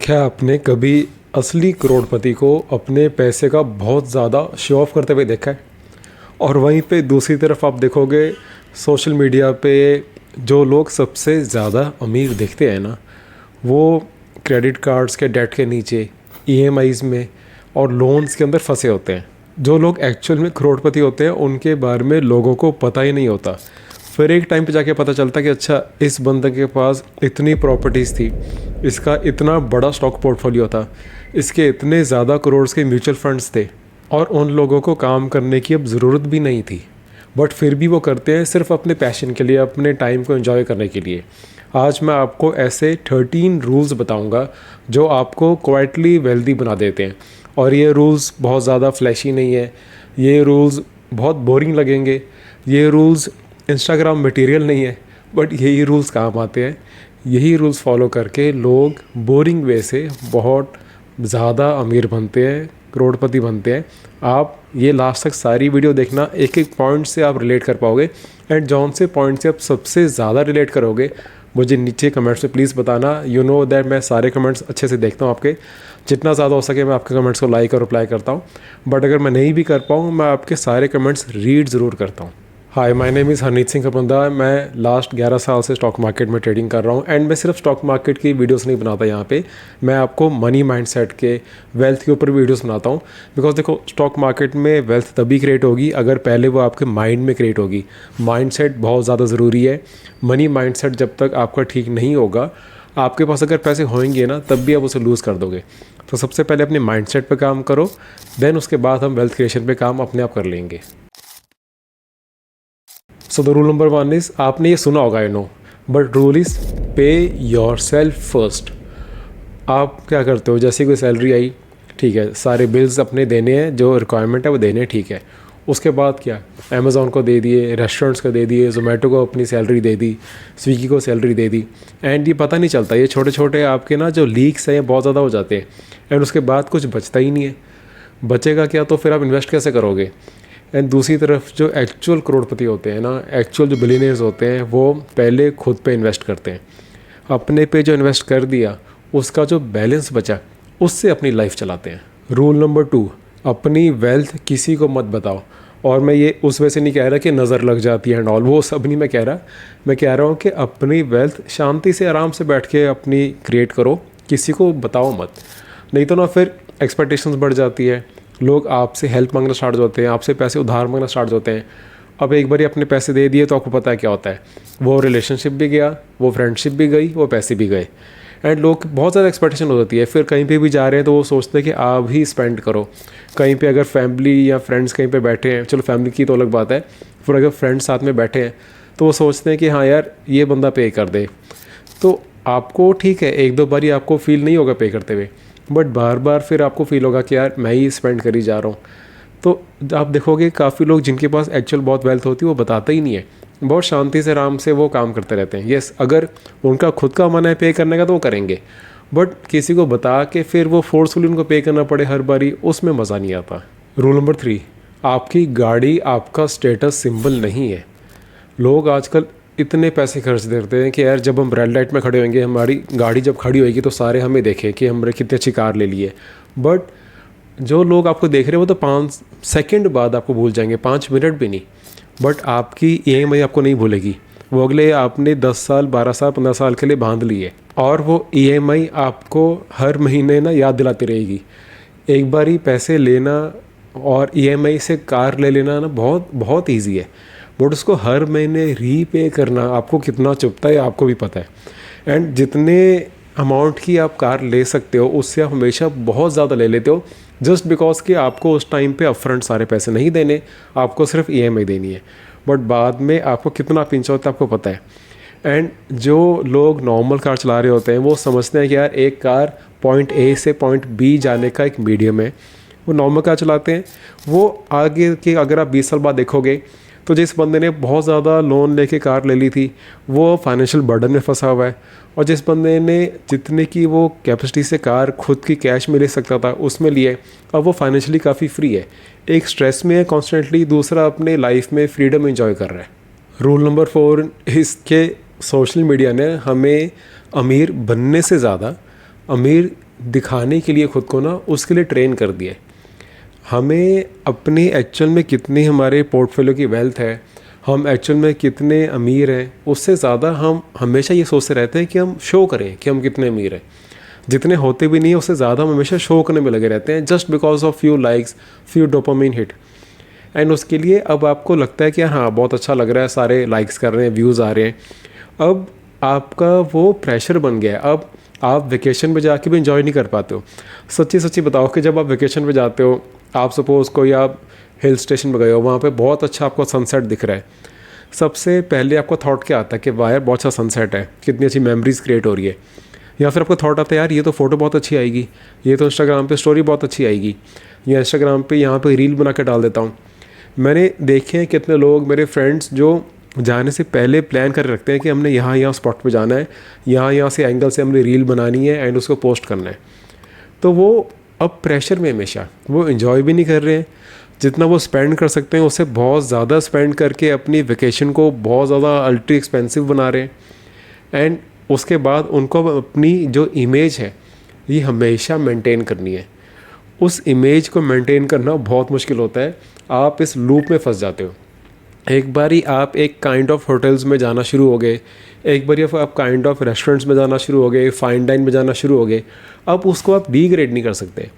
क्या आपने कभी असली करोड़पति को अपने पैसे का बहुत ज़्यादा शो ऑफ करते हुए देखा है? और वहीं पे दूसरी तरफ आप देखोगे सोशल मीडिया पे जो लोग सबसे ज़्यादा अमीर दिखते हैं ना, वो क्रेडिट कार्ड्स के डेट के नीचे, ईएमआईज़ में और लोन्स के अंदर फंसे होते हैं। जो लोग एक्चुअल में करोड़पति होते हैं उनके बारे में लोगों को पता ही नहीं होता। फिर एक टाइम पे जाके पता चलता कि अच्छा, इस बंदे के पास इतनी प्रॉपर्टीज़ थी, इसका इतना बड़ा स्टॉक पोर्टफोलियो था, इसके इतने ज़्यादा करोड़ के म्यूचुअल फंड्स थे और उन लोगों को काम करने की अब ज़रूरत भी नहीं थी। बट फिर भी वो करते हैं सिर्फ अपने पैशन के लिए, अपने टाइम को एंजॉय करने के लिए। आज मैं आपको ऐसे 13 रूल्स बताऊंगा जो आपको क्वाइटली वेल्दी बना देते हैं। और ये रूल्स बहुत ज़्यादा फ्लैशी नहीं है, ये रूल्स बहुत बोरिंग लगेंगे, ये रूल्स इंस्टाग्राम मटेरियल नहीं है, बट यही रूल्स काम आते हैं। यही रूल्स फॉलो करके लोग बोरिंग वे से बहुत ज़्यादा अमीर बनते हैं, करोड़पति बनते हैं। आप ये लास्ट तक सारी वीडियो देखना, एक एक पॉइंट से आप रिलेट कर पाओगे। एंड जौन से पॉइंट से आप सबसे ज़्यादा रिलेट करोगे मुझे नीचे कमेंट्स में प्लीज़ बताना। यू नो दैट मैं सारे कमेंट्स अच्छे से देखता हूँ आपके, जितना ज़्यादा हो सके मैं आपके कमेंट्स को लाइक और रिप्लाई करता हूँ। बट अगर मैं नहीं भी कर पाऊँ, मैं आपके सारे कमेंट्स रीड ज़रूर करता हूँ। Hi, my name is Harneet Singh Khapanda. मैं लास्ट 11 साल से स्टॉक मार्केट में ट्रेडिंग कर रहा हूँ। एंड मैं सिर्फ स्टॉक मार्केट की वीडियोस नहीं बनाता यहाँ पे, मैं आपको मनी माइंडसेट के, वेल्थ के ऊपर वीडियोस बनाता हूँ। बिकॉज देखो, स्टॉक मार्केट में वेल्थ तभी क्रिएट होगी अगर पहले वो आपके माइंड में क्रिएट होगी। माइंडसेट बहुत ज़्यादा ज़रूरी है। मनी माइंडसेट जब तक आपका ठीक नहीं होगा, आपके पास अगर पैसे होंगे ना, तब भी आप उसे लूज़ कर दोगे। तो सबसे पहले अपने माइंडसेट पे काम करो, देन उसके बाद हम वेल्थ क्रिएशन पे काम अपने आप कर लेंगे। So the rule number 1 is, आपने ये सुना होगा I know, but rule is पे योर सेल्फ फर्स्ट। आप क्या करते हो, जैसे कोई सैलरी आई, ठीक है, सारे बिल्स अपने देने हैं, जो रिक्वायरमेंट है वो देने हैं, ठीक है। उसके बाद क्या, अमेज़ॉन को दे दिए, रेस्टोरेंट्स को दे दिए, जोमेटो को अपनी सैलरी दे दी, स्विगी को सैलरी दे दी। एंड ये पता नहीं चलता, ये छोटे छोटे आपके ना जो लीक्स हैं ये बहुत ज़्यादा हो जाते हैं। एंड उसके बाद कुछ बचता ही नहीं है। बचेगा क्या, तो फिर आप इन्वेस्ट कैसे करोगे। एंड दूसरी तरफ जो एक्चुअल करोड़पति होते हैं ना, एक्चुअल जो बिलियनियर्स होते हैं, वो पहले खुद पे इन्वेस्ट करते हैं। अपने पे जो इन्वेस्ट कर दिया, उसका जो बैलेंस बचा, उससे अपनी लाइफ चलाते हैं। रूल नंबर 2, अपनी वेल्थ किसी को मत बताओ। और मैं ये उस वजह से नहीं कह रहा कि नज़र लग जाती है एंड ऑल, वो सब नहीं मैं कह रहा। मैं कह रहा हूँ कि अपनी वेल्थ शांति से आराम से बैठ के अपनी क्रिएट करो, किसी को बताओ मत। नहीं तो ना फिर एक्सपेक्टेशंस बढ़ जाती है, लोग आपसे हेल्प मांगना स्टार्ट हो जाते हैं, आपसे पैसे उधार मांगना स्टार्ट होते हैं। अब एक बार अपने पैसे दे दिए तो आपको पता है क्या होता है, वो रिलेशनशिप भी गया, वो फ्रेंडशिप भी गई, वो पैसे भी गए। एंड लोग बहुत ज़्यादा एक्सपेक्टेशन हो जाती है। फिर कहीं पे भी जा रहे हैं तो वो सोचते हैं कि आप ही स्पेंड करो। कहीं पे अगर फैमिली या फ्रेंड्स कहीं पे बैठे हैं, चलो फैमिली की तो अलग बात है, फिर अगर फ्रेंड्स साथ में बैठे हैं तो वो सोचते हैं कि हाँ यार, ये बंदा पे कर दे। तो आपको ठीक है, एक दो बार ही आपको फील नहीं होगा पे करते हुए, बट बार बार फिर आपको फील होगा कि यार मैं ही स्पेंड करी जा रहा हूँ। तो आप देखोगे काफ़ी लोग जिनके पास एक्चुअल बहुत वेल्थ होती है, वो बताते ही नहीं है, बहुत शांति से आराम से वो काम करते रहते हैं। यस, अगर उनका खुद का मन है पे करने का तो वो करेंगे, बट किसी को बता के फिर वो फोर्सफुली उनको पे करना पड़े हर बारी, उसमें मज़ा नहीं आता। रूल नंबर 3, आपकी गाड़ी आपका स्टेटस सिंबल नहीं है। लोग आजकल इतने पैसे खर्च देते हैं कि यार जब हम रेड लाइट में खड़े होंगे, हमारी गाड़ी जब खड़ी होएगी तो सारे हमें देखें कि हमने कितनी अच्छी कार ले ली है। बट जो लोग आपको देख रहे हैं वो तो 5 सेकंड बाद आपको भूल जाएंगे, 5 मिनट भी नहीं। बट आपकी ईएमआई आपको नहीं भूलेगी, वो अगले आपने 10 साल, 12 साल, 15 साल के लिए बांध ली है, और वो ईएमआई आपको हर महीने ना याद दिलाती रहेगी। एक बार ही पैसे लेना और ईएमआई से कार ले लेना ना बहुत बहुत ईजी है, बट उसको हर महीने रीपे करना आपको कितना चुभता है आपको भी पता है। एंड जितने अमाउंट की आप कार ले सकते हो, उससे आप हमेशा बहुत ज़्यादा ले लेते हो, जस्ट बिकॉज कि आपको उस टाइम पे अपफ्रंट सारे पैसे नहीं देने, आपको सिर्फ ईएमआई देनी है। बट बाद में आपको कितना पिंच होता है आपको पता है। एंड जो लोग नॉर्मल कार चला रहे होते हैं वो समझते हैं कि यार एक कार पॉइंट ए से पॉइंट बी जाने का एक मीडियम है, वो नॉर्मल कार चलाते हैं। वो आगे के अगर आप 20 साल बाद देखोगे तो जिस बंदे ने बहुत ज़्यादा लोन लेके कार ले ली थी, वो फाइनेंशियल बर्डन में फंसा हुआ है। और जिस बंदे ने जितने की वो कैपेसिटी से कार खुद की कैश में ले सकता था उसमें लिए, अब वो फाइनेंशियली काफ़ी फ्री है। एक स्ट्रेस में है कॉन्स्टेंटली, दूसरा अपने लाइफ में फ्रीडम एंजॉय कर रहा है। रूल नंबर 4, इसके सोशल मीडिया ने हमें अमीर बनने से ज़्यादा अमीर दिखाने के लिए खुद को ना उसके लिए ट्रेन कर दिया है। हमें अपने एक्चुअल में कितनी हमारे पोर्टफोलियो की वेल्थ है, हम एक्चुअल में कितने अमीर हैं, उससे ज़्यादा हम हमेशा ये सोचते रहते हैं कि हम शो करें कि हम कितने अमीर हैं। जितने होते भी नहीं है उससे ज़्यादा हम हमेशा शो करने में लगे रहते हैं, just because of few likes, few dopamine hit. And उसके लिए अब आपको लगता है कि हाँ बहुत अच्छा लग रहा है, सारे लाइक्स कर रहे हैं, व्यूज़ आ रहे हैं। अब आपका वो प्रेशर बन गया है। अब आप वेकेशन पे जाके भी इंजॉय नहीं कर पाते हो। सच्ची सच्ची बताओ कि जब आप वेकेशन पे जाते हो, आप सपोज़ कोई आप हिल स्टेशन पे गए हो, वहाँ पे बहुत अच्छा आपको सनसेट दिख रहा है, सबसे पहले आपको थॉट क्या आता है कि वाह यार बहुत अच्छा सनसेट है, कितनी अच्छी मेमोरीज़ क्रिएट हो रही है। या फिर आपको थॉट आता है यार ये तो फ़ोटो बहुत अच्छी आएगी, ये तो इंस्टाग्राम पे स्टोरी बहुत अच्छी आएगी, या इंस्टाग्राम पे यहाँ पे रील बना के डाल देता हूँ। मैंने देखे हैं कितने लोग, मेरे फ्रेंड्स, जो जाने से पहले प्लान कर रखते हैं कि हमने यहाँ स्पॉट पे जाना है, यहाँ से एंगल से हमने रील बनानी है एंड उसको पोस्ट करना है। तो वो अब प्रेशर में हमेशा वो इन्जॉय भी नहीं कर रहे हैं। जितना वो स्पेंड कर सकते हैं उससे बहुत ज़्यादा स्पेंड करके अपनी वेकेशन को बहुत ज़्यादा अल्ट्री एक्सपेंसिव बना रहे हैं। एंड उसके बाद उनको अपनी जो इमेज है ये हमेशा मेंटेन करनी है। उस इमेज को मेंटेन करना बहुत मुश्किल होता है। आप इस लूप में फंस जाते हो। एक बारी आप एक काइंड ऑफ होटल्स में जाना शुरू हो गए, एक बारी आप काइंड ऑफ रेस्टोरेंट्स में जाना शुरू हो गए, फाइन डाइन में जाना शुरू हो गए। अब उसको आप डीग्रेड नहीं कर सकते,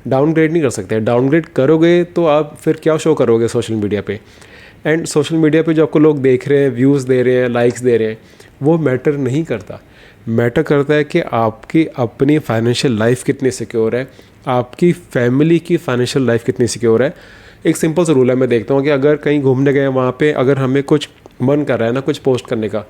डाउनग्रेड नहीं कर सकते। डाउनग्रेड करोगे तो आप फिर क्या शो करोगे सोशल मीडिया पे। एंड सोशल मीडिया पे जो आपको लोग देख रहे हैं, व्यूज़ दे रहे हैं, लाइक्स दे रहे हैं, वो मैटर नहीं करता। मैटर करता है कि आपकी अपनी फाइनेंशियल लाइफ कितनी सिक्योर है, आपकी फैमिली की फाइनेंशियल लाइफ कितनी सिक्योर है। एक सिंपल सा रूल है, मैं देखता हूँ कि अगर कहीं घूमने गए, वहाँ पे अगर हमें कुछ मन कर रहा है ना कुछ पोस्ट करने का,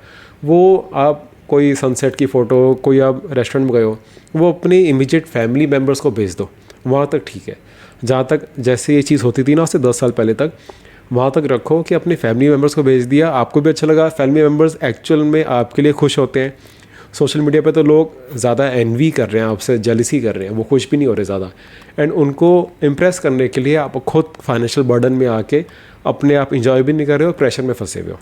वो आप कोई सनसेट की फ़ोटो, कोई आप रेस्टोरेंट में गए हो, वो अपनी इमीडिएट फैमिली मेम्बर्स को भेज दो, वहाँ तक ठीक है। जहाँ तक जैसे ये चीज़ होती थी ना उससे 10 साल पहले तक, वहाँ तक रखो कि अपने फैमिली मेम्बर्स को भेज दिया, आपको भी अच्छा लगा, फैमिली मेम्बर्स एक्चुअल में आपके लिए खुश होते हैं। सोशल मीडिया पे तो लोग ज़्यादा एनवी कर रहे हैं, आपसे जेलिसी कर रहे हैं, वो खुश भी नहीं हो रहे ज़्यादा। एंड उनको इम्प्रेस करने के लिए आप खुद फाइनेंशियल बर्डन में आके अपने आप इंजॉय भी नहीं कर रहे हो, प्रेशर में फंसे हुए हो।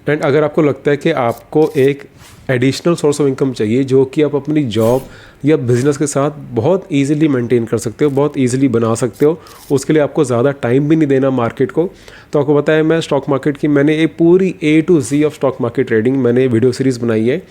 एंड अगर आपको लगता है कि आपको एक एडिशनल सोर्स ऑफ इनकम चाहिए जो कि आप अपनी जॉब या बिज़नेस के साथ बहुत इजीली मेंटेन कर सकते हो, बहुत इजीली बना सकते हो, उसके लिए आपको ज़्यादा टाइम भी नहीं देना मार्केट को, तो आपको पता है मैं स्टॉक मार्केट की मैंने एक पूरी A to Z of stock market trading मैंने वीडियो सीरीज़ बनाई है।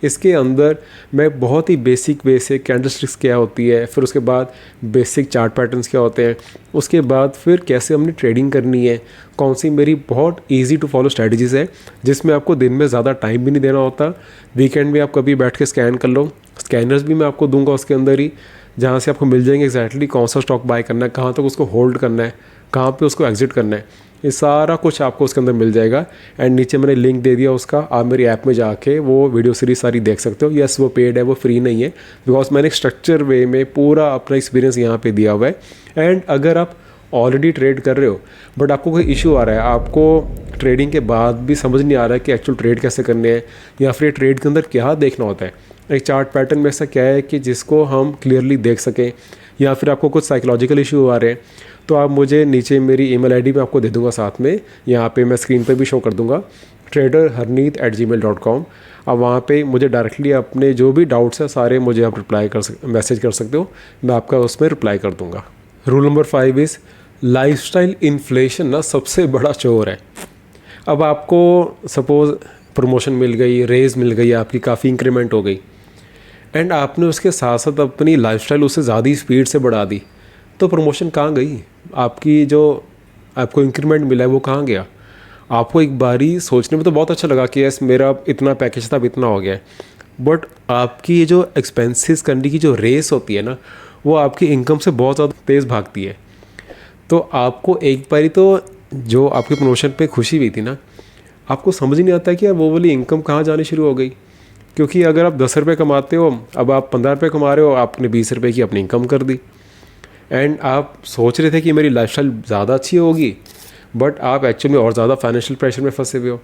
इसके अंदर मैं बहुत ही बेसिक वे से कैंडलस्टिक्स क्या होती है, फिर उसके बाद बेसिक चार्ट पैटर्न्स क्या होते हैं, उसके बाद फिर कैसे हमने ट्रेडिंग करनी है, कौन सी मेरी बहुत इजी टू फॉलो स्ट्रैटेजीज़ है जिसमें आपको दिन में ज़्यादा टाइम भी नहीं देना होता। वीकेंड में आप कभी बैठ के स्कैन कर लो, स्कैनर्स भी मैं आपको दूंगा उसके अंदर ही, जहाँ से आपको मिल जाएंगे एक्जैक्टली कौन सा स्टॉक बाय करना है, कहाँ तक उसको होल्ड करना है, कहाँ पे उसको एग्जिट करना है, ये सारा कुछ आपको उसके अंदर मिल जाएगा। एंड नीचे मैंने लिंक दे दिया उसका, आप मेरी ऐप में जाके वो वीडियो सीरीज सारी देख सकते हो। यस वो पेड है, वो फ्री नहीं है, बिकॉज मैंने एक स्ट्रक्चर वे में पूरा अपना एक्सपीरियंस यहाँ पे दिया हुआ है। एंड अगर आप ऑलरेडी ट्रेड कर रहे हो बट आपको कोई इशू आ रहा है, आपको ट्रेडिंग के बाद भी समझ नहीं आ रहा है कि एक्चुअल ट्रेड कैसे करने हैं या फिर ट्रेड के अंदर क्या देखना होता है, एक चार्ट पैटर्न में ऐसा क्या है कि जिसको हम क्लियरली देख सकें, या फिर आपको कुछ साइकोलॉजिकल इशू आ रहे हैं, तो आप मुझे नीचे मेरी ईमेल आईडी में आपको दे दूंगा, साथ में यहाँ पे मैं स्क्रीन पे भी शो कर दूंगा, traderharneet@gmail.com। अब वहाँ पे मुझे डायरेक्टली अपने जो भी डाउट्स हैं सारे मुझे आप मैसेज कर सकते हो, मैं आपका उसमें रिप्लाई कर दूंगा। Rule number 5 is lifestyle inflation ना सबसे बड़ा चोर है। अब आपको सपोज़ प्रमोशन मिल गई, रेज़ मिल गई, आपकी काफ़ी इंक्रीमेंट हो गई, एंड आपने उसके साथ साथ अपनी लाइफस्टाइल उससे ज़्यादा स्पीड से बढ़ा दी, तो प्रमोशन कहाँ गई? आपकी जो आपको इंक्रीमेंट मिला है वो कहाँ गया? आपको एक बारी सोचने में तो बहुत अच्छा लगा कि यस मेरा इतना पैकेज था, अब इतना हो गया है, बट आपकी ये जो एक्सपेंसेस करने की जो रेस होती है ना, वो आपकी इनकम से बहुत ज़्यादा तेज़ भागती है। तो आपको एक बारी तो जो आपके प्रमोशन पे खुशी हुई थी ना, आपको समझ नहीं आता कि यार वो वाली इनकम कहाँ जानी शुरू हो गई। क्योंकि अगर आप 10 रुपये कमाते हो, अब आप 15 रुपये कमा रहे हो, आपने 20 रुपये की अपनी इनकम कर दी, एंड आप सोच रहे थे कि मेरी लाइफस्टाइल ज़्यादा अच्छी होगी, बट आप एक्चुअली में और ज़्यादा फाइनेंशियल प्रेशर में फंसे हुए हो।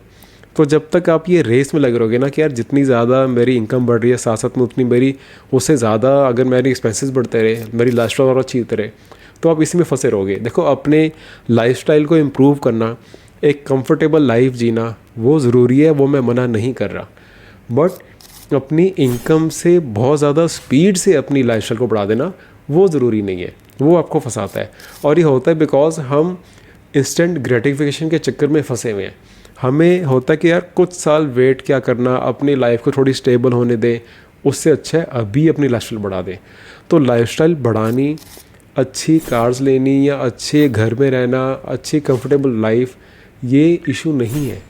तो जब तक आप ये रेस में लगे रहोगे ना कि यार जितनी ज़्यादा मेरी इनकम बढ़ रही है, साथ साथ में उतनी मेरी उससे ज़्यादा अगर मेरी एक्सपेंसेस बढ़ते रहे, मेरी लाइफस्टाइल और अच्छी होते रहे, तो आप इसी में फंसे रहोगे। देखो, अपने लाइफस्टाइल को इम्प्रूव करना, एक कंफर्टेबल लाइफ जीना वो ज़रूरी है, वो मैं मना नहीं कर रहा, बट अपनी इनकम से बहुत ज़्यादा स्पीड से अपनी लाइफस्टाइल को बढ़ा देना वो ज़रूरी नहीं है, वो आपको फंसाता है। और ये होता है बिकॉज हम इंस्टेंट ग्रेटिफिकेशन के चक्कर में फंसे हुए हैं। हमें होता है कि यार कुछ साल वेट क्या करना, अपनी लाइफ को थोड़ी स्टेबल होने दें, उससे अच्छा है अभी अपनी लाइफस्टाइल बढ़ा दें। तो लाइफस्टाइल बढ़ानी, अच्छी कार्स लेनी या अच्छे घर में रहना, अच्छी कंफर्टेबल लाइफ, ये इशू नहीं है।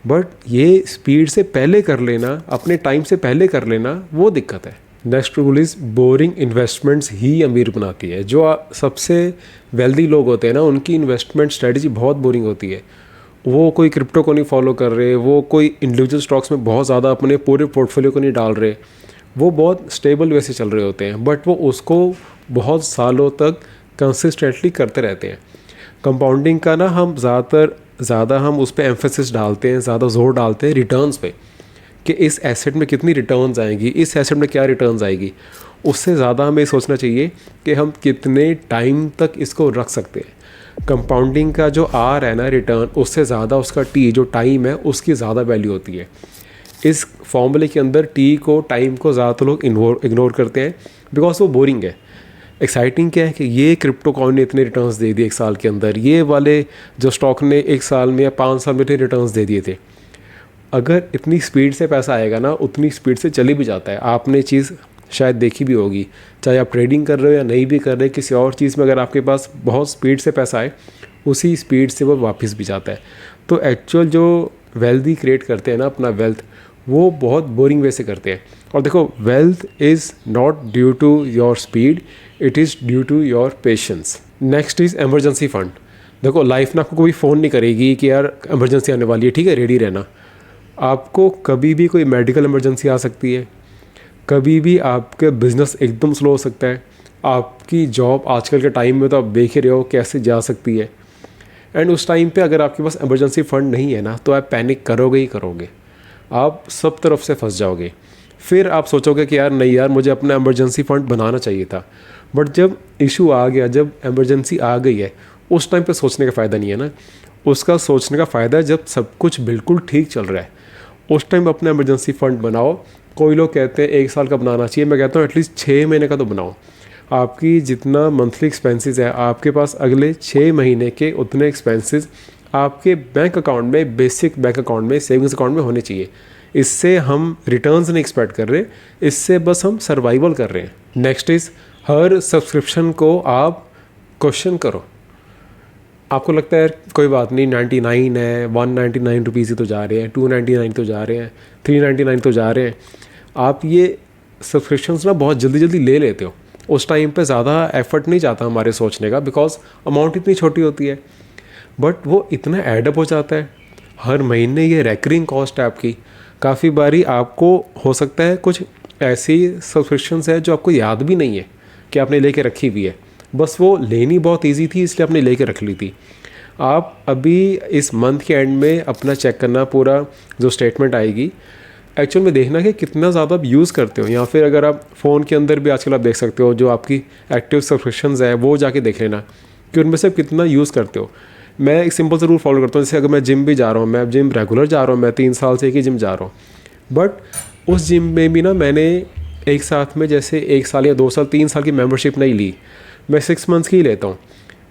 बट ये स्पीड से पहले कर लेना, अपने टाइम से पहले कर लेना, वो दिक्कत है। Next rule is boring investments ही अमीर बनाती है। जो सबसे वेल्दी लोग होते हैं ना, उनकी इन्वेस्टमेंट स्ट्रेटजी बहुत बोरिंग होती है। वो कोई क्रिप्टो को नहीं फॉलो कर रहे, वो कोई इंडिविजुअल स्टॉक्स में बहुत ज़्यादा अपने पूरे पोर्टफोलियो को नहीं डाल रहे, वो बहुत स्टेबल वे से चल रहे होते हैं, बट वो उसको बहुत सालों तक कंसिस्टेंटली करते रहते हैं। कंपाउंडिंग का ना हम ज़्यादा हम उस पर एम्फेसिस डालते हैं, ज़्यादा जोर डालते हैं रिटर्न्स पे, कि इस एसेट में कितनी रिटर्न्स आएंगी, इस एसेट में क्या रिटर्न्स आएगी। उससे ज़्यादा हमें सोचना चाहिए कि हम कितने टाइम तक इसको रख सकते हैं। कंपाउंडिंग का जो आर है ना रिटर्न, उससे ज़्यादा उसका टी जो टाइम है उसकी ज़्यादा वैल्यू होती है। इस फॉर्मूले के अंदर टी को, टाइम को ज़्यादातर लोग इग्नोर करते हैं बिकॉज वो बोरिंग है। एक्साइटिंग क्या है कि ये क्रिप्टो कॉइन ने इतने रिटर्न्स दे दिए एक साल के अंदर, ये वाले जो स्टॉक ने एक साल में या 5 साल में इतने रिटर्न्स दे दिए थे। अगर इतनी स्पीड से पैसा आएगा ना, उतनी स्पीड से चली भी जाता है। आपने चीज़ शायद देखी भी होगी, चाहे आप ट्रेडिंग कर रहे हो या नहीं भी कर रहे, किसी और चीज़ में अगर आपके पास बहुत स्पीड से पैसा आए, उसी स्पीड से वो वापस भी जाता है। तो एक्चुअल जो वेल्थ क्रिएट करते हैं ना अपना वेल्थ, वो बहुत बोरिंग वे से करते हैं। और देखो, wealth is not due to your speed, it is due to your patience. Next is emergency fund. देखो, लाइफ में आपको कोई फ़ोन नहीं करेगी कि यार एमरजेंसी आने वाली है, ठीक है रेडी रहना। आपको कभी भी कोई मेडिकल इमरजेंसी आ सकती है, कभी भी आपके बिज़नेस एकदम स्लो हो सकता है, आपकी जॉब आजकल के टाइम में तो आप देख ही रहे हो कैसे जा सकती है। एंड उस टाइम पे अगर आपके पास इमरजेंसी फ़ंड नहीं है ना, तो आप पैनिक करोगे ही करोगे, आप सब तरफ से फंस जाओगे। फिर आप सोचोगे कि यार नहीं यार, मुझे अपना इमरजेंसी फ़ंड बनाना चाहिए था। बट जब इशू आ गया, जब इमरजेंसी आ गई है, उस टाइम पे सोचने का फ़ायदा नहीं है ना। उसका सोचने का फ़ायदा है जब सब कुछ बिल्कुल ठीक चल रहा है, उस टाइम अपना इमरजेंसी फ़ंड बनाओ। कोई लोग कहते हैं 1 साल का बनाना चाहिए, मैं कहता हूँ एटलीस्ट 6 महीने का तो बनाओ। आपकी जितना मंथली एक्सपेंसेस है, आपके पास अगले 6 महीने के उतने एक्सपेंसेस आपके बैंक अकाउंट में, बेसिक बैंक अकाउंट में, सेविंग्स अकाउंट में होने चाहिए। इससे हम रिटर्न्स नहीं एक्सपेक्ट कर रहे, इससे बस हम सर्वाइवल कर रहे हैं। नेक्स्ट इज़, हर सब्सक्रिप्शन को आप क्वेश्चन करो। आपको लगता है कोई बात नहीं, 99 है, 199 रुपीज़ ही तो जा रहे हैं, 299 तो जा रहे हैं, 399 तो जा रहे हैं। आप ये सब्सक्रिप्शंस ना बहुत जल्दी जल्दी ले लेते हो। उस टाइम पे ज़्यादा एफर्ट नहीं जाता हमारे सोचने का, बिकॉज अमाउंट इतनी छोटी होती है, बट वो इतना एडअप हो जाता है। हर महीने ये रेकरिंग कॉस्ट है आपकी। काफ़ी बारी आपको हो सकता है कुछ ऐसी सब्सक्रिप्शंस है जो आपको याद भी नहीं है कि आपने लेके रखी हुई है, बस वो लेनी बहुत इजी थी इसलिए आपने लेके रख ली थी। आप अभी इस मंथ के एंड में अपना चेक करना, पूरा जो स्टेटमेंट आएगी, एक्चुअल में देखना कि कितना ज़्यादा आप यूज़ करते हो। या फिर अगर आप फ़ोन के अंदर भी आजकल आप देख सकते हो, जो आपकी एक्टिव सब्सक्रिप्शंस है वो जाके देख लेना कि उनमें से कितना यूज़ करते हो। मैं एक सिंपल सा रूल फॉलो करता हूँ, जैसे अगर मैं जिम भी जा रहा हूँ, मैं जिम रेगुलर जा रहा हूँ, मैं 3 साल से एक ही जिम जा रहा हूँ, बट उस जिम में भी ना मैंने एक साथ में जैसे 1 साल या 2 साल 3 साल की मेंबरशिप नहीं ली, मैं 6 मंथ्स की ही लेता हूँ।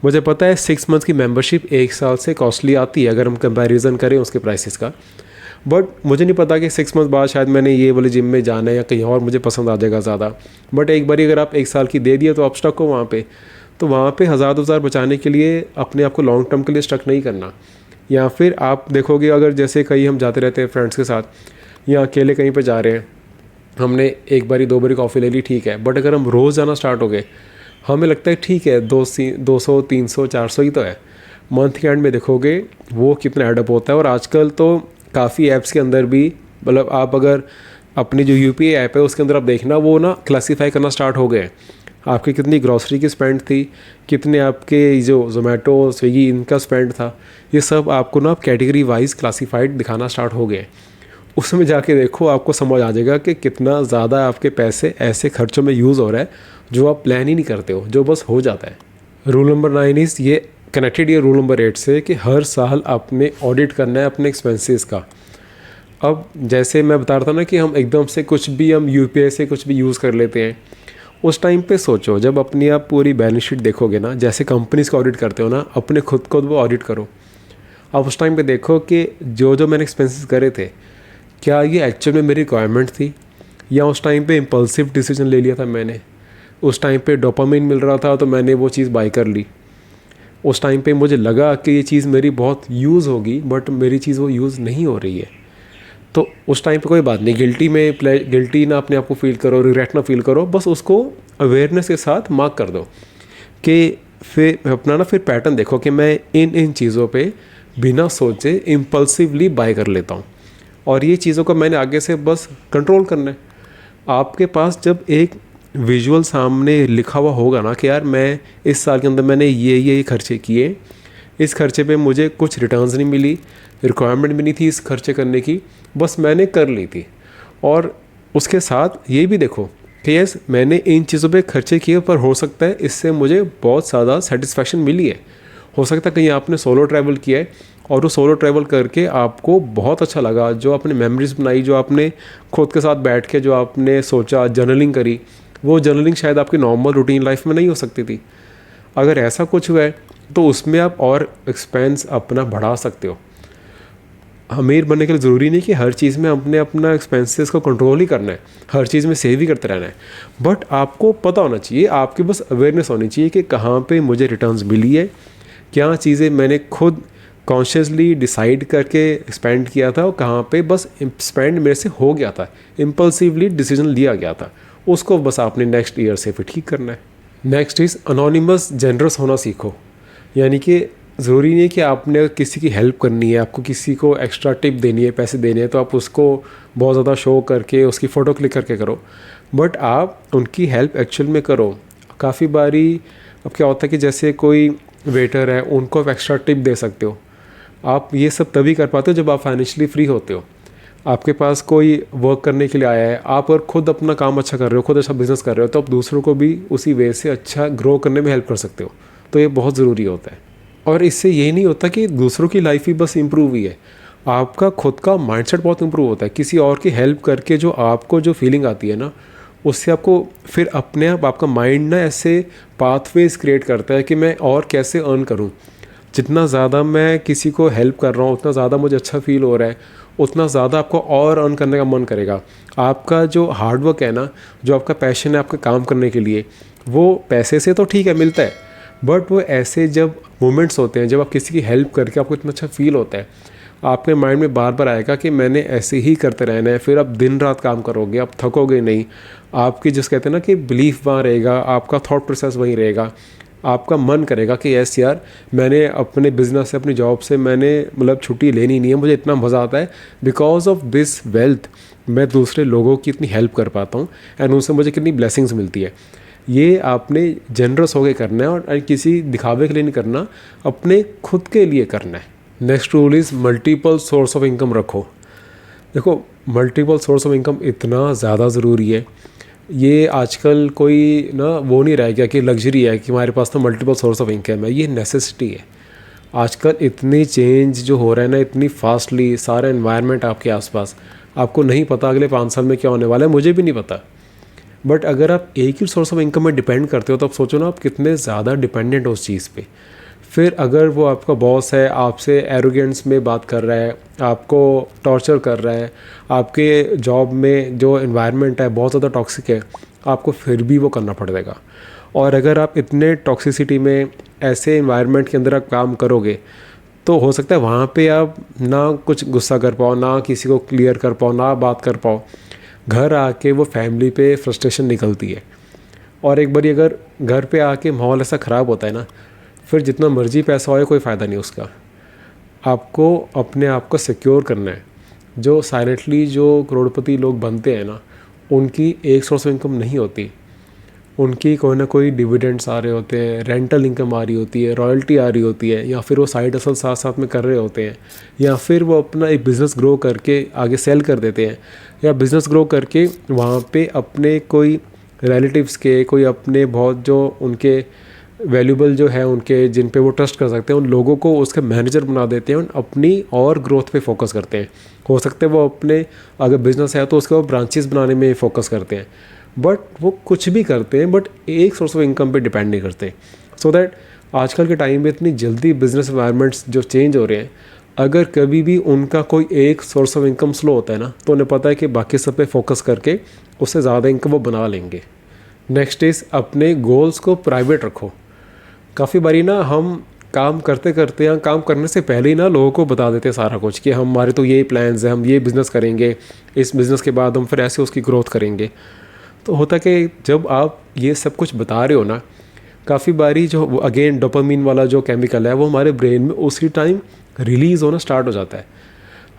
मुझे पता है 6 मंथ्स की मेंबरशिप 1 साल से कॉस्टली आती है अगर हम कंपैरिजन करें उसके प्राइसेस का। बट मुझे नहीं पता कि 6 मंथ बाद शायद मैंने ये वाले जिम में जाना है या कहीं और मुझे पसंद आ जाएगा ज़्यादा। बट एक बार अगर आप 1 साल की दे दिए तो आप स्टक हो वहाँ पे। तो वहाँ पे 1000-2000 बचाने के लिए अपने आप को लॉन्ग टर्म के लिए स्टक नहीं करना। या फिर आप देखोगे, अगर जैसे कहीं हम जाते रहते हैं फ्रेंड्स के साथ या अकेले कहीं पर जा रहे हैं, हमने 1 बारी 2 बारी कॉफ़ी ले ली, ठीक है, बट अगर हम रोज़ जाना स्टार्ट हो गए, हमें लगता है ठीक है 200 300 400 ही तो है। मंथ के एंड में देखोगे वो कितना एडअप होता है। और आजकल तो काफ़ी ऐप्स के अंदर भी, मतलब आप अगर अपनी जो यूपीआई ऐप है उसके अंदर आप देखना, वो ना क्लासीफाई करना स्टार्ट हो गए। आपकी कितनी ग्रॉसरी की स्पेंड थी, कितने आपके जो जोमेटो स्विगी इनका स्पेंड था, ये सब आपको ना कैटेगरी वाइज क्लासीफाइड दिखाना स्टार्ट हो गए। उसमें जाके देखो, आपको समझ आ जाएगा कि कितना ज़्यादा आपके पैसे ऐसे खर्चों में यूज़ हो रहा है जो आप प्लान ही नहीं करते हो, जो बस हो जाता है। रूल नंबर 9 इज़, ये कनेक्टेड ये रूल नंबर 8 से, कि हर साल आपने ऑडिट करना है अपने एक्सपेंसेस का। अब जैसे मैं बता रहा था ना कि हम एकदम से कुछ भी हम यूपीआई से कुछ भी यूज़ कर लेते हैं, उस टाइम पे सोचो जब अपनी आप पूरी बैलेंस शीट देखोगे ना, जैसे कंपनीज को ऑडिट करते हो ना, अपने खुद को वो ऑडिट करो। आप उस टाइम पे देखो कि जो जो मैंने एक्सपेंसेस करे थे, क्या ये एक्चुअल में मेरी रिक्वायरमेंट थी, या उस टाइम पे इम्पल्सिव डिसीजन ले लिया था मैंने। उस टाइम पे डोपामिन मिल रहा था तो मैंने वो चीज़ बाय कर ली। उस टाइम पे मुझे लगा कि ये चीज़ मेरी बहुत यूज़ होगी, बट मेरी चीज़ वो यूज़ नहीं हो रही है। तो उस टाइम पे कोई बात नहीं, गिल्टी ना अपने आप को फील करो, रिग्रेट ना फील करो, बस उसको अवेयरनेस के साथ मार्क कर दो कि फिर अपना ना फिर पैटर्न देखो कि मैं इन इन चीज़ों पे बिना सोचे इम्पल्सिवली बाय कर लेता हूँ, और ये चीज़ों को मैंने आगे से बस कंट्रोल करना है। आपके पास जब एक विजुअल सामने लिखा हुआ होगा ना कि यार मैं इस साल के अंदर मैंने ये खर्चे किए, इस खर्चे पे मुझे कुछ रिटर्न्स नहीं मिली, रिक्वायरमेंट भी नहीं थी इस खर्चे करने की, बस मैंने कर ली थी। और उसके साथ ये भी देखो कि यस मैंने इन चीज़ों पे खर्चे किए, पर हो सकता है इससे मुझे बहुत ज़्यादा सेटिस्फैक्शन मिली है। हो सकता है कहीं आपने सोलो ट्रैवल किया है और वो सोलो ट्रैवल करके आपको बहुत अच्छा लगा, जो आपने मेमोरीज बनाई, जो आपने खुद के साथ बैठ के जो आपने सोचा, जर्नलिंग करी, वो जर्नलिंग शायद आपकी नॉर्मल रूटीन लाइफ में नहीं हो सकती थी। अगर ऐसा कुछ हुआ है तो उसमें आप और एक्सपेंस अपना बढ़ा सकते हो। अमीर बनने के लिए ज़रूरी नहीं कि हर चीज़ में अपने अपना एक्सपेंसेस को कंट्रोल ही करना है, हर चीज़ में सेव ही करते रहना है, बट आपको पता होना चाहिए, आपकी बस अवेयरनेस होनी चाहिए कि कहाँ पे मुझे रिटर्न्स मिली है, क्या चीज़ें मैंने खुद कॉन्शियसली डिसाइड करके स्पेंड किया था और कहाँ पे बस स्पेंड मेरे से हो गया था, इम्पल्सिवली डिसीजन लिया गया था, उसको बस आपने नेक्स्ट ईयर से फिर ठीक करना है। नेक्स्ट इज़ अनोनिमस जेनरस होना सीखो। यानी कि ज़रूरी नहीं कि आपने किसी की हेल्प करनी है, आपको किसी को एक्स्ट्रा टिप देनी है, पैसे देने हैं, तो आप उसको बहुत ज़्यादा शो करके उसकी फ़ोटो क्लिक करके करो, बट आप उनकी हेल्प एक्चुअल में करो। काफ़ी बारी अब क्या होता है कि जैसे कोई वेटर है, उनको आप एक्स्ट्रा टिप दे सकते हो। आप ये सब तभी कर पाते हो जब आप फाइनेंशियली फ्री होते हो। आपके पास कोई वर्क करने के लिए आया है, आप अगर खुद अपना काम अच्छा कर रहे हो, खुद अच्छा बिजनेस कर रहे हो, तो आप दूसरों को भी उसी वे से अच्छा ग्रो करने में हेल्प कर सकते हो। तो ये बहुत ज़रूरी होता है। और इससे ये नहीं होता कि दूसरों की लाइफ ही बस इम्प्रूव हुई है, आपका खुद का माइंडसेट बहुत इम्प्रूव होता है। किसी और की हेल्प करके जो आपको जो फीलिंग आती है ना, उससे आपको फिर अपने आप आपका माइंड ना ऐसे पाथवेज क्रिएट करता है कि मैं और कैसे अर्न करूं। जितना ज़्यादा मैं किसी को हेल्प कर रहा हूँ, उतना ज़्यादा मुझे अच्छा फील हो रहा है, उतना ज़्यादा आपको और अर्न करने का मन करेगा। आपका जो हार्डवर्क है ना, जो आपका पैशन है आपका काम करने के लिए, वो पैसे से तो ठीक है मिलता है, बट वो ऐसे जब मोमेंट्स होते हैं, जब आप किसी की हेल्प करके आपको इतना अच्छा फील होता है, आपके माइंड में बार बार आएगा कि मैंने ऐसे ही करते रहना है। फिर आप दिन रात काम करोगे, आप थकोगे नहीं। आपकी जिस कहते हैं ना कि बिलीफ वहाँ रहेगा, आपका थॉट प्रोसेस वहीं रहेगा, आपका मन करेगा कि यस यार मैंने अपने बिजनेस से, अपनी जॉब से मैंने मतलब छुट्टी लेनी नहीं है, मुझे इतना मज़ा आता है बिकॉज ऑफ दिस वेल्थ। मैं दूसरे लोगों की इतनी हेल्प कर पाता हूँ एंड उनसे मुझे कितनी ब्लेसिंग्स मिलती है। ये आपने जनरस होकर करना है और किसी दिखावे के लिए नहीं करना, अपने खुद के लिए करना है। Next rule is multiple source of income रखो। देखो मल्टीपल सोर्स ऑफ इनकम इतना ज़्यादा ज़रूरी है। ये आजकल कोई ना वो नहीं रह गया कि लग्जरी है कि हमारे पास तो मल्टीपल सोर्स ऑफ इनकम है, ये नेसेसिटी है। आजकल इतनी चेंज जो हो रहा है ना, इतनी फास्टली, सारा एनवायरनमेंट आपके आसपास, आपको नहीं पता अगले 5 साल में क्या होने वाला है, मुझे भी नहीं पता। बट अगर आप एक ही सोर्स ऑफ इनकम में डिपेंड करते हो तो आप सोचो ना आप कितने ज़्यादा डिपेंडेंट हो उस चीज़ पे। फिर अगर वो आपका बॉस है, आपसे एरोगेंस में बात कर रहा है, आपको टॉर्चर कर रहा है, आपके जॉब में जो एनवायरनमेंट है बहुत ज़्यादा टॉक्सिक है, आपको फिर भी वो करना पड़ेगा। और अगर आप इतने टॉक्सिसिटी में, ऐसे एनवायरनमेंट के अंदर आप काम करोगे, तो हो सकता है वहाँ पे आप ना कुछ गुस्सा कर पाओ, ना किसी को क्लियर कर पाओ, ना बात कर पाओ। घर आके वो फैमिली पे फ्रस्ट्रेशन निकलती है। और एक बारी अगर घर पे आके माहौल ऐसा ख़राब होता है ना, फिर जितना मर्जी पैसा होए कोई फ़ायदा नहीं उसका। आपको अपने आप को सिक्योर करना है। जो साइलेंटली जो करोड़पति लोग बनते हैं ना, उनकी एक सोर्स ऑफ इनकम नहीं होती, उनकी कोई ना कोई डिविडेंड्स आ रहे होते हैं, रेंटल इनकम आ रही होती है, रॉयल्टी आ रही होती है, या फिर वो साइड हसल साथ साथ में कर रहे होते हैं, या फिर वो अपना एक बिज़नेस ग्रो करके आगे सेल कर देते हैं, या बिज़नेस ग्रो करके वहाँ पे अपने कोई रिलेटिव्स के, कोई अपने बहुत जो उनके वैल्यूबल जो है उनके, जिन पे वो ट्रस्ट कर सकते हैं, उन लोगों को उसके मैनेजर बना देते हैं, अपनी और ग्रोथ पे फोकस करते हैं। हो सकता है वो अपने, अगर बिजनेस है तो उसके वो ब्रांचेस बनाने में फोकस करते हैं, बट वो कुछ भी करते हैं बट एक सोर्स ऑफ इनकम पे डिपेंड नहीं करते। सो दैट आजकल के टाइम में इतनी जल्दी बिजनेस एनवायरनमेंट्स जो चेंज हो रहे हैं, अगर कभी भी उनका कोई एक सोर्स ऑफ इनकम स्लो होता है ना, तो उन्हें पता है कि बाकी सब पे फोकस करके उससे ज़्यादा इनकम वो बना लेंगे। नेक्स्ट इज़ अपने गोल्स को प्राइवेट रखो। काफ़ी बारी ना हम काम करते करते या काम करने से पहले ही ना लोगों को बता देते हैं सारा कुछ कि हमारे तो ये प्लान्स हैं, हम ये बिज़नेस करेंगे, इस बिज़नेस के बाद हम फिर ऐसे उसकी ग्रोथ करेंगे। तो होता कि जब आप ये सब कुछ बता रहे हो ना, काफ़ी बारी जो अगेन डोपामिन वाला जो केमिकल है वो हमारे ब्रेन में उसी टाइम रिलीज़ होना स्टार्ट हो जाता है।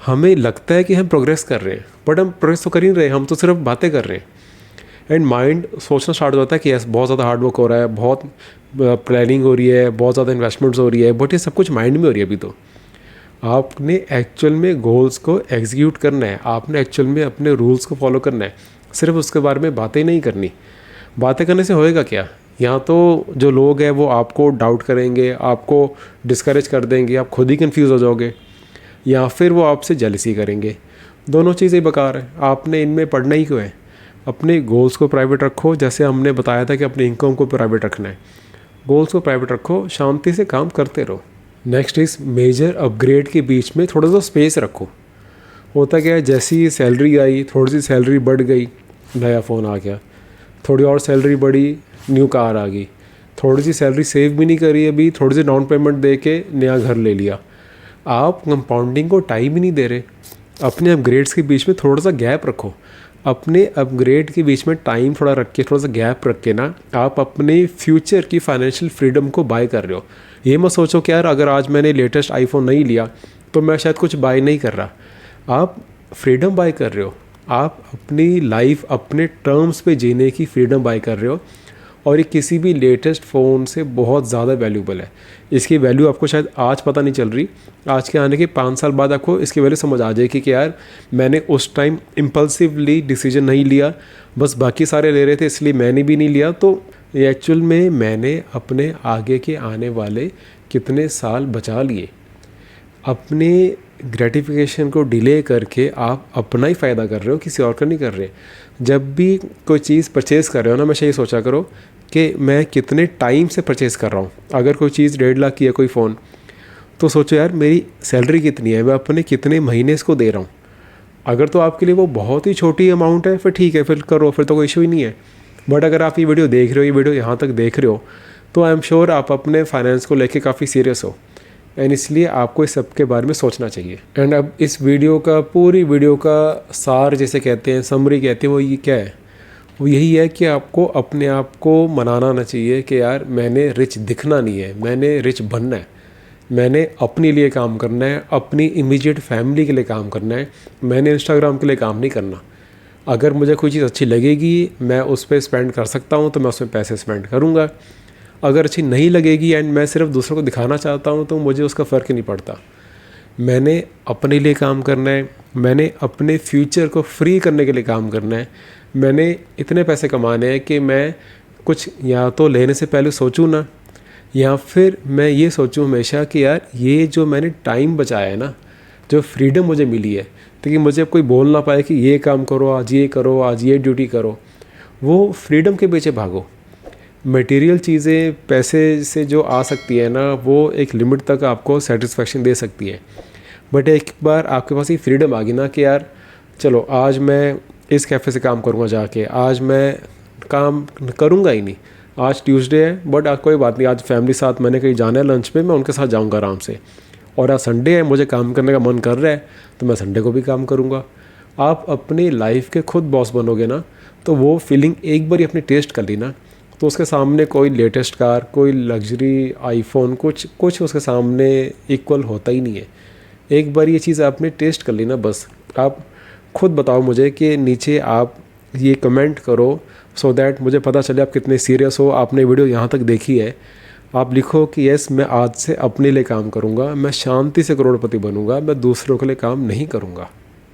हमें लगता है कि हम प्रोग्रेस कर रहे हैं, बट हम प्रोग्रेस तो कर ही नहीं रहे, हम तो सिर्फ बातें कर रहे हैं। एंड माइंड सोचना स्टार्ट हो जाता है कि यस बहुत ज़्यादा हार्ड वर्क हो रहा है, बहुत प्लानिंग हो रही है, बहुत ज़्यादा इन्वेस्टमेंट्स हो रही है, बट ये सब कुछ माइंड में हो रही है। अभी तो आपने एक्चुअल में गोल्स को एग्जीक्यूट करना है, आपने एक्चुअल में अपने रूल्स को फॉलो करना है, सिर्फ उसके बारे में बातें नहीं करनी। बातें करने से होएगा क्या? यहाँ तो जो लोग हैं वो आपको डाउट करेंगे, आपको डिस्करेज कर देंगे, आप खुद ही कंफ्यूज हो जाओगे, या फिर वो आपसे जेलसी करेंगे। दोनों चीज़ें बेकार है। आपने इनमें पढ़ना ही क्यों है? अपने गोल्स को प्राइवेट रखो, जैसे हमने बताया था कि अपने इनकम को प्राइवेट रखना है। गोल्स को प्राइवेट रखो, शांति से काम करते रहो। नेक्स्ट इज़ मेजर अपग्रेड के बीच में थोड़ा सा स्पेस रखो। होता क्या है, जैसी सैलरी आई, थोड़ी सी सैलरी बढ़ गई, नया फ़ोन आ गया, थोड़ी और सैलरी बढ़ी, न्यू कार आ गई, थोड़ी सी सैलरी सेव भी नहीं करी अभी, थोड़ी सी डाउन पेमेंट दे के नया घर ले लिया। आप कंपाउंडिंग को टाइम ही नहीं दे रहे। अपने अपग्रेड्स के बीच में थोड़ा सा गैप रखो। अपने अपग्रेड के बीच में टाइम थोड़ा रख के, थोड़ा सा गैप रख के ना, आप अपने फ्यूचर की फाइनेंशियल फ्रीडम को बाय कर रहे हो। ये मत सोचो कि यार अगर आज मैंने लेटेस्ट आईफोन नहीं लिया तो मैं शायद कुछ बाय नहीं कर रहा। आप फ्रीडम बाय कर रहे हो। आप अपनी लाइफ अपने टर्म्स पे जीने की फ्रीडम बाय कर रहे हो, और ये किसी भी लेटेस्ट फ़ोन से बहुत ज़्यादा वैल्यूबल है। इसकी वैल्यू आपको शायद आज पता नहीं चल रही, आज के आने के 5 साल बाद आपको इसकी वैल्यू समझ आ जाएगी कि यार मैंने उस टाइम इम्पल्सिवली डिसीजन नहीं लिया, बस बाकी सारे ले रहे थे इसलिए मैंने भी नहीं लिया। तो ये एक्चुअल में मैंने अपने आगे के आने वाले कितने साल बचा लिए। अपने ग्रेटिफिकेशन को डिले करके आप अपना ही फ़ायदा कर रहे हो, किसी और का नहीं कर रहे। जब भी कोई चीज़ परचेज़ कर रहे हो ना, हमेशा ये सोचा करो कि मैं कितने टाइम से परचेज़ कर रहा हूँ। अगर कोई चीज़ 1.5 लाख की है, कोई फ़ोन, तो सोचो यार मेरी सैलरी कितनी है, मैं अपने कितने महीने इसको दे रहा हूँ। अगर तो आपके लिए वो बहुत ही छोटी अमाउंट है, फिर ठीक है, फिर करो, फिर तो कोई इशू ही नहीं है। बट अगर आप ये वीडियो देख रहे हो, ये वीडियो यहाँ तक देख रहे हो, तो आई एम श्योर आप अपने फाइनेंस को लेके काफ़ी सीरियस हो, एंड इसलिए आपको इस सब के बारे में सोचना चाहिए। एंड अब इस वीडियो का, पूरी वीडियो का सार जैसे कहते हैं, समरी कहते हैं, वो ये क्या है? वो यही है कि आपको अपने आप को मनाना ना चाहिए कि यार मैंने रिच दिखना नहीं है, मैंने रिच बनना है, मैंने अपने लिए काम करना है, अपनी इमीडिएट फैमिली के लिए काम करना है, मैंने इंस्टाग्राम के लिए काम नहीं करना। अगर मुझे कोई चीज़ अच्छी लगेगी, मैं उस पर स्पेंड कर सकता हूँ, तो मैं उसमें पैसे स्पेंड करूँगा। अगर अच्छी नहीं लगेगी एंड मैं सिर्फ दूसरों को दिखाना चाहता हूँ, तो मुझे उसका फ़र्क ही नहीं पड़ता। मैंने अपने लिए काम करना है, मैंने अपने फ्यूचर को फ्री करने के लिए काम करना है, मैंने इतने पैसे कमाने हैं कि मैं कुछ या तो लेने से पहले सोचूं ना, या फिर मैं ये सोचूं हमेशा कि यार ये जो मैंने टाइम बचाया है ना, जो फ्रीडम मुझे मिली है, ताकि मुझे कोई बोल ना पाए कि ये काम करो, आज ये करो, आज ये ड्यूटी करो। वो फ्रीडम के पीछे भागो। मटेरियल चीज़ें पैसे से जो आ सकती है ना, वो एक लिमिट तक आपको सेटिस्फेक्शन दे सकती है, बट एक बार आपके पास ये फ्रीडम आ गई ना कि यार चलो आज मैं इस कैफ़े से काम करूँगा जाके, आज मैं काम करूँगा ही नहीं, आज ट्यूसडे है बट आज कोई बात नहीं, आज फैमिली साथ मैंने कहीं जाना है लंच पे, मैं उनके साथ जाऊँगा आराम से, और आज संडे है, मुझे काम करने का मन कर रहा है, तो मैं संडे को भी काम करूँगा। आप अपनी लाइफ के खुद बॉस बनोगे ना, तो वो फीलिंग एक बार ही अपनी टेस्ट कर ली ना, तो उसके सामने कोई लेटेस्ट कार, कोई लग्जरी आईफोन, कुछ उसके सामने इक्वल होता ही नहीं है। एक बार ये चीज़ आपने टेस्ट कर ली ना, बस आप खुद बताओ मुझे कि नीचे आप ये कमेंट करो, सो दैट मुझे पता चले आप कितने सीरियस हो, आपने वीडियो यहाँ तक देखी है। आप लिखो कि यस मैं आज से अपने लिए काम करूँगा, मैं शांति से करोड़पति बनूँगा, मैं दूसरों के लिए काम नहीं करूँगा।